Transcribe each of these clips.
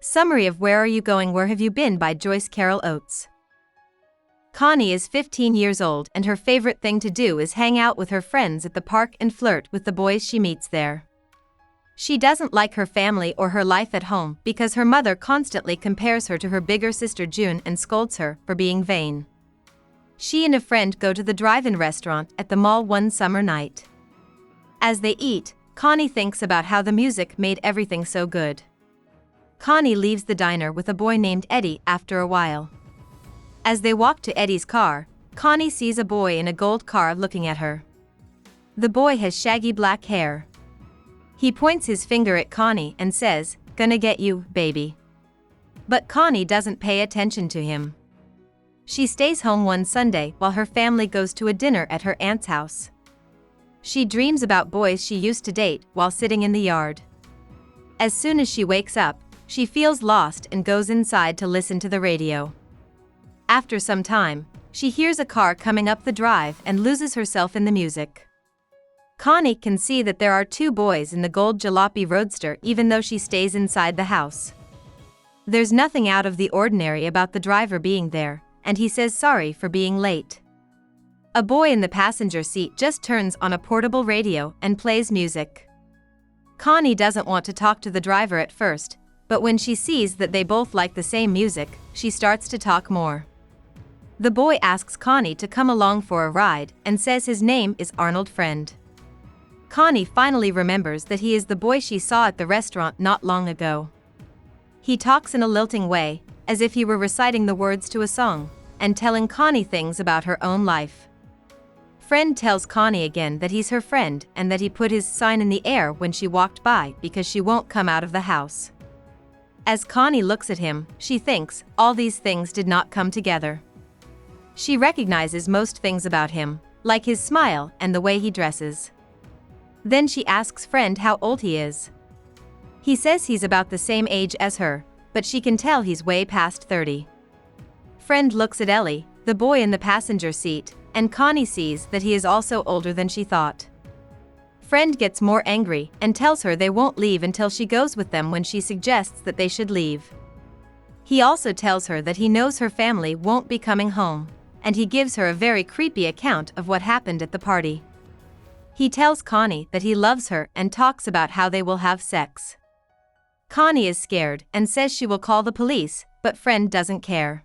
Summary of Where Are You Going, Where Have You Been by Joyce Carol Oates. Connie is 15 years old and her favorite thing to do is hang out with her friends at the park and flirt with the boys she meets there. She doesn't like her family or her life at home because her mother constantly compares her to her bigger sister June and scolds her for being vain. She and a friend go to the drive-in restaurant at the mall one summer night. As they eat, Connie thinks about how the music made everything so good. Connie leaves the diner with a boy named Eddie after a while. As they walk to Eddie's car, Connie sees a boy in a gold car looking at her. The boy has shaggy black hair. He points his finger at Connie and says, "Gonna get you, baby." But Connie doesn't pay attention to him. She stays home one Sunday while her family goes to a dinner at her aunt's house. She dreams about boys she used to date while sitting in the yard. As soon as she wakes up, she feels lost and goes inside to listen to the radio. After some time, she hears a car coming up the drive and loses herself in the music. Connie can see that there are two boys in the gold jalopy roadster even though she stays inside the house. There's nothing out of the ordinary about the driver being there, and he says sorry for being late. A boy in the passenger seat just turns on a portable radio and plays music. Connie doesn't want to talk to the driver at first, but when she sees that they both like the same music, she starts to talk more. The boy asks Connie to come along for a ride and says his name is Arnold Friend. Connie finally remembers that he is the boy she saw at the restaurant not long ago. He talks in a lilting way, as if he were reciting the words to a song, and telling Connie things about her own life. Friend tells Connie again that he's her friend and that he put his sign in the air when she walked by because she won't come out of the house. As Connie looks at him, she thinks, all these things did not come together. She recognizes most things about him, like his smile and the way he dresses. Then she asks Friend how old he is. He says he's about the same age as her, but she can tell he's way past 30. Friend looks at Ellie, the boy in the passenger seat, and Connie sees that he is also older than she thought. Friend gets more angry and tells her they won't leave until she goes with them when she suggests that they should leave. He also tells her that he knows her family won't be coming home, and he gives her a very creepy account of what happened at the party. He tells Connie that he loves her and talks about how they will have sex. Connie is scared and says she will call the police, but Friend doesn't care.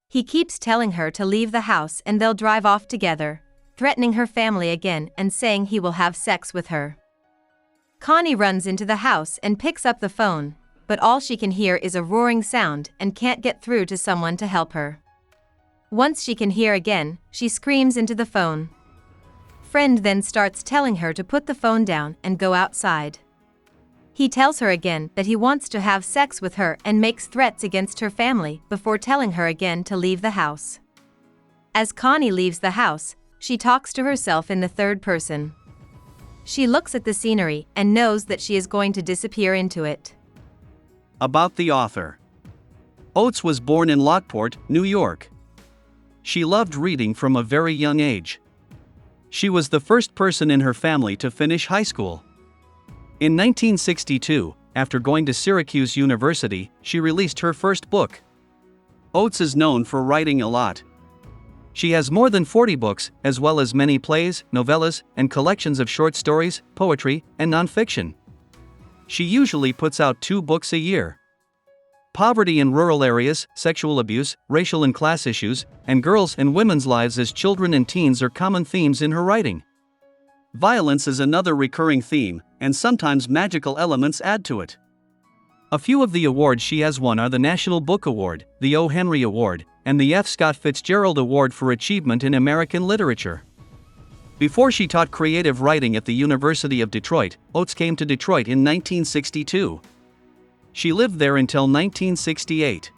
He keeps telling her to leave the house and they'll drive off together, threatening her family again and saying he will have sex with her. Connie runs into the house and picks up the phone, but all she can hear is a roaring sound and can't get through to someone to help her. Once she can hear again, she screams into the phone. Friend then starts telling her to put the phone down and go outside. He tells her again that he wants to have sex with her and makes threats against her family before telling her again to leave the house. As Connie leaves the house, she talks to herself in the third person. She looks at the scenery and knows that she is going to disappear into it. About the author. Oates was born in Lockport, New York. She loved reading from a very young age. She was the first person in her family to finish high school. In 1962, after going to Syracuse University, she released her first book. Oates is known for writing a lot. She has more than 40 books, as well as many plays, novellas, and collections of short stories, poetry, and nonfiction. She usually puts out 2 books a year. Poverty in rural areas, sexual abuse, racial and class issues, and girls' and women's lives as children and teens are common themes in her writing. Violence is another recurring theme, and sometimes magical elements add to it. A few of the awards she has won are the National Book Award, the O. Henry Award, and the F. Scott Fitzgerald Award for Achievement in American Literature. Before she taught creative writing at the University of Detroit, Oates came to Detroit in 1962. She lived there until 1968.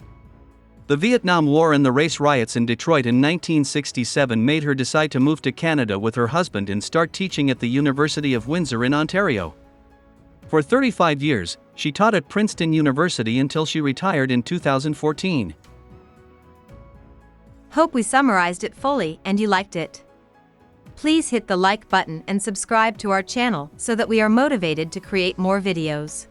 The Vietnam War and the race riots in Detroit in 1967 made her decide to move to Canada with her husband and start teaching at the University of Windsor in Ontario. For 35 years, she taught at Princeton University until she retired in 2014. Hope we summarized it fully and you liked it. Please hit the like button and subscribe to our channel so that we are motivated to create more videos.